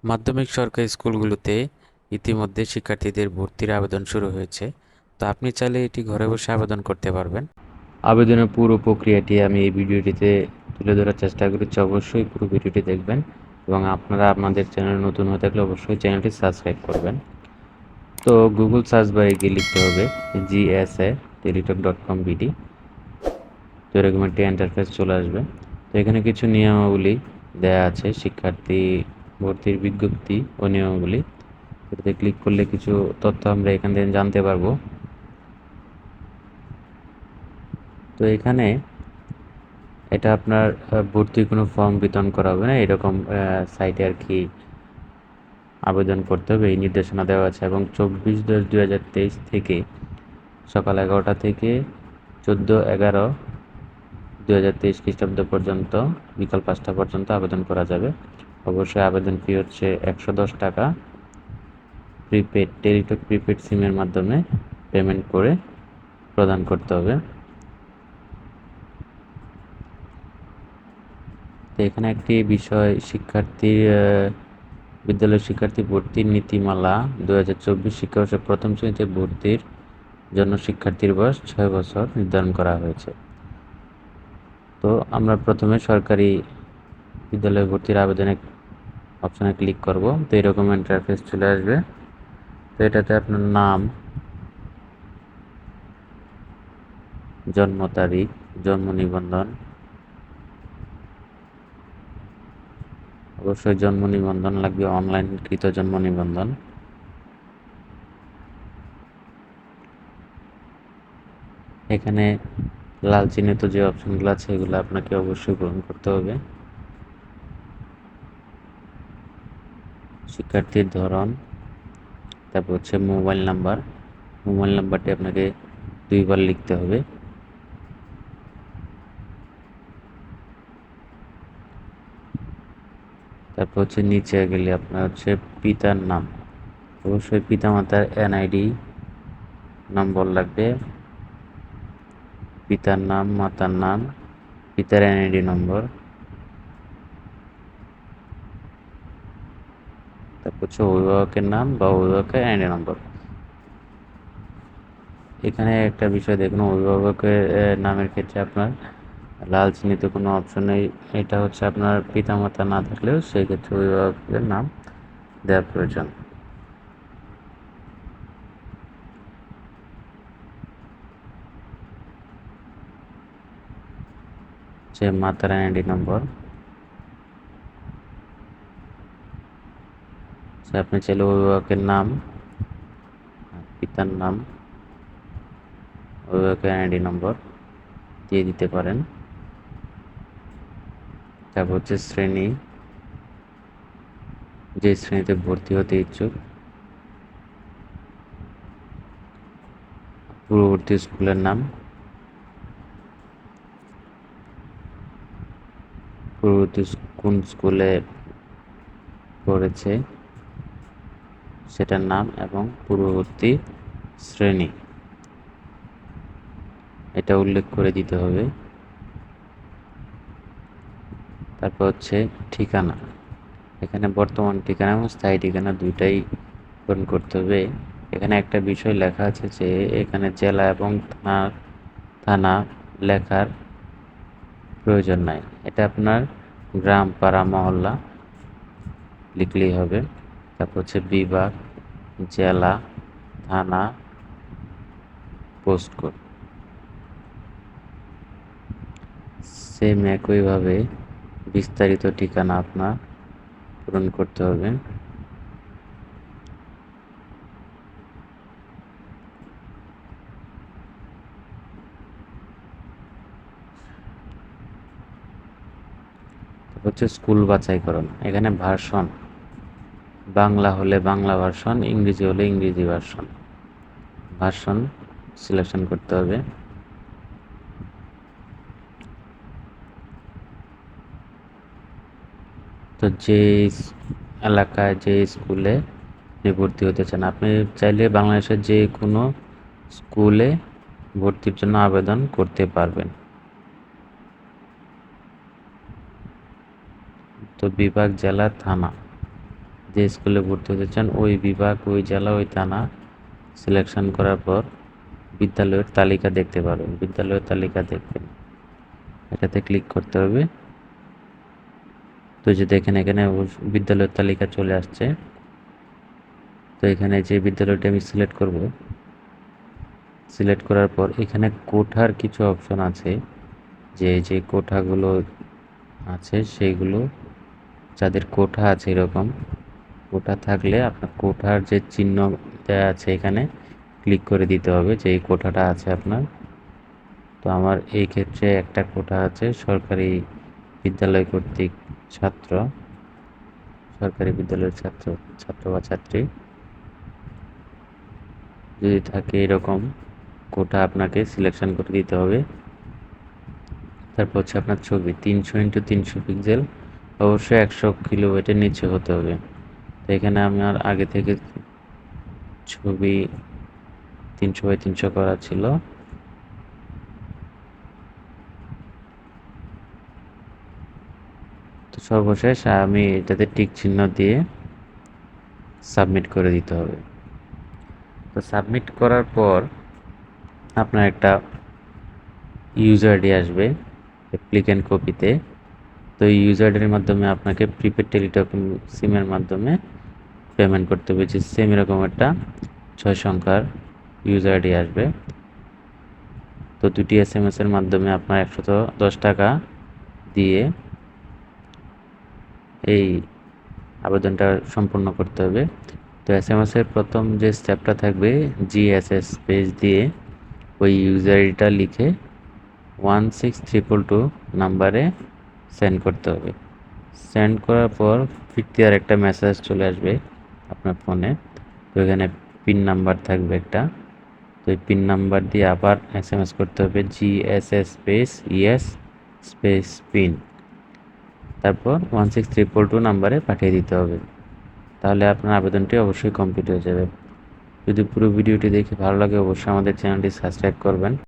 মাধ্যমিক সরকারি স্কুলগুলোতে ইতিমধ্যে শিক্ষার্থীদের ভর্তির আবেদন শুরু হয়েছে। তো আপনি চাইলে এটি ঘরে বসে আবেদন করতে পারবেন। আবেদনের পুরো প্রক্রিয়াটি আমি এই ভিডিওটিতে তুলে ধরার চেষ্টা করেছি। অবশ্যই পুরো ভিডিওটি দেখবেন এবং আপনারা আপনাদের চ্যানেল নতুন হয়ে থাকলে অবশ্যই চ্যানেলটি সাবস্ক্রাইব করবেন। তো গুগল সার্চ বারে গিয়ে লিখতে হবে gsa.teletalk.com/bd। তো এরকম একটি ইন্টারফেস চলে আসবে। তো এখানে কিছু নিয়মাবলী দেয়া আছে, শিক্ষার্থী ভর্তির বিজ্ঞপ্তি ও নিয়মাবলী। এটাতে ক্লিক করলে কিছু তথ্য আমরা এখান থেকে জানতে পারবো। তো এখানে এটা আপনার ভর্তির কোনো ফর্ম বিতরণ করা হবে না, এরকম সাইটে আর কি আবেদন করতে হবে এই নির্দেশনা দেওয়া আছে। এবং 24/10/2023 থেকে সকাল 11টা থেকে 14/11/2023 খ্রিস্টাব্দ পর্যন্ত বিকাল 5টা পর্যন্ত আবেদন করা যাবে। অবশ্যই আবেদন ফি হচ্ছে 110 টাকা। প্রিপেড টেলিটক প্রিপেড সিমের মাধ্যমে পেমেন্ট করে প্রদান করতে হবে। তো এখানে একটি বিষয়, বিদ্যালয় শিক্ষার্থী ভর্তির নীতিমালা 2024 শিক্ষাবর্ষে প্রথম শ্রেণীতে ভর্তির জন্য শিক্ষার্থীর বয়স 6 বছর নির্ধারণ করা হয়েছে। তো আমরা প্রথমে সরকারি বিদ্যালয়ে ভর্তির আবেদনের অপশনে ক্লিক করব। তো এরকম ইন্টারফেস চলে আসবে। তো এটাতে আপনার নাম, জন্ম তারিখ, জন্ম নিবন্ধন, অবশ্যই জন্ম নিবন্ধন লাগবে, অনলাইনকৃত জন্ম নিবন্ধন। এখানে লাল চিহ্নিত যে অপশনগুলো আছে এগুলো আপনাকে অবশ্যই পূরণ করতে হবে। শিক্ষার্থীর ধরন, তারপর হচ্ছে মোবাইল নাম্বারটি আপনাকে 2বার লিখতে হবে। তারপর হচ্ছে নিচে গেলে আপনার হচ্ছে পিতার নাম, অবশ্যই পিতামাতার এনআইডি নম্বর লাগবে। পিতার নাম, মাতার নাম, পিতার এনআইডি নম্বর, তারপর হচ্ছে অভিভাবকের নাম বা অভিভাবকের এনআইডি নম্বর। এখানে একটা বিষয় দেখুন, অভিভাবকের নামের ক্ষেত্রে আপনার লাল চিহ্নিত কোনো অপশন নেই। এটা হচ্ছে আপনার পিতামাতা না থাকলেও সেই ক্ষেত্রে অভিভাবকের নাম দেওয়া প্রয়োজন। যে মাতার এনআইডি নম্বর, আপনি চাইলে অভিভাবকের নাম, পিতার নাম, অভিভাবকের এনআইডি নম্বর দিয়ে দিতে পারেন। তারপর হচ্ছে শ্রেণী, যে শ্রেণীতে ভর্তি হতে ইচ্ছুক, পূর্ববর্তী স্কুলের নাম, পূর্ববর্তী কোন স্কুলে পড়েছে সেটার নাম এবং পূর্ববর্তী শ্রেণী এটা উল্লেখ করে দিতে হবে। তারপর হচ্ছে ঠিকানা, এখানে বর্তমান ঠিকানা এবং স্থায়ী ঠিকানা দুইটাই পূরণ করতে হবে। এখানে একটা বিষয় লেখা আছে যে এখানে জেলা এবং থানা লেখার প্রয়োজন নাই, এটা আপনার গ্রাম, পাড়া, মহল্লা লিখলেই হবে। তারপর হচ্ছে বিভাগ, জেলা, থানা, পোস্টকোড, সেম একইভাবে বিস্তারিত ঠিকানা আপনার পূরণ করতে হবে। হচ্ছে স্কুল বাছাইকরণ, এখানে ভার্সন, বাংলা হলে বাংলা ভার্সন, ইংরেজি হলে ইংরেজি ভার্সন সিলেকশন করতে হবে। তো যে এলাকায় যে স্কুলে আপনি ভর্তি হতে চান, আপনি চাইলে বাংলাদেশের যে কোনো স্কুলে ভর্তির জন্য আবেদন করতে পারবেন। তো বিভাগ, জেলা, থানা যে স্কুলে ভর্তি হতে চান ওই বিভাগ, ওই জেলা, ওই থানা সিলেকশন করার পর বিদ্যালয়ের তালিকা দেখতে পারবেন। বিদ্যালয়ের তালিকা দেখবেন, এটাতে ক্লিক করতে হবে। তো যে দেখেন এখানে বিদ্যালয়ের তালিকা চলে আসছে। তো এখানে যে বিদ্যালয়টা আমি সিলেক্ট করব, সিলেক্ট করার পর এখানে কোঠার কিছু অপশন আছে, যে কোঠাগুলো আছে সেইগুলো, যাদের কোঠা আছে এরকম কোঠা থাকলে আপনার কোঠার যে চিহ্ন দেওয়া আছে এখানে ক্লিক করে দিতে হবে যে এই কোঠাটা আছে আপনার। তো আমার এই ক্ষেত্রে একটা কোঠা আছে সরকারি বিদ্যালয় কর্তৃক ছাত্র, সরকারি বিদ্যালয়ের ছাত্র বা ছাত্রী। যদি থাকে এরকম কোটা আপনাকে সিলেকশন করে দিতে হবে। তারপর হচ্ছে আপনার ছবি 300x300 পিক্সেল, অবশ্যই 100 কিলোবাইটের নিচে হতে হবে। তো এখানে আমার আগে থেকে ছবি 300x300 করা ছিল। তো সর্বশেষ আমি এটাতে টিক চিহ্ন দিয়ে সাবমিট করে দিতে হবে। তো সাবমিট করার পর আপনার একটা ইউজার আইডি আসবে অ্যাপ্লিক্যান্ট কপিতে। তো এই ইউজার আইডির মাধ্যমে আপনাকে প্রিপেড টেলিটক সিমের মাধ্যমে পেমেন্ট করতে হবে। যে সেম এরকম একটা 6 সংখ্যার ইউজার আইডি আসবে। তো দুটি SMS এর মাধ্যমে আপনার 110 টাকা দিয়ে এই আবেদনটা সম্পূর্ণ করতে হবে। তো SMS এর প্রথম যে স্টেপটা থাকবে GSS পেজ দিয়ে ওই ইউজার আইডিটা লিখে 16322 নাম্বারে সেন্ড করতে হবে। সেন্ড করার পর ফিরতি আর একটা মেসেজ চলে আসবে আপনার ফোনে। তো এখানে পিন নাম্বার থাকবে একটা। তো এই পিন নাম্বার দিয়ে আবার SMS করতে হবে GSS space yes space pin, তারপর 16322 নাম্বারে পাঠিয়ে দিতে হবে। তাহলে আপনার আবেদনটি অবশ্যই কমপ্লিট হয়ে যাবে। যদি পুরো ভিডিওটি দেখে ভালো লাগে অবশ্যই আমাদের চ্যানেলটি সাবস্ক্রাইব করবেন।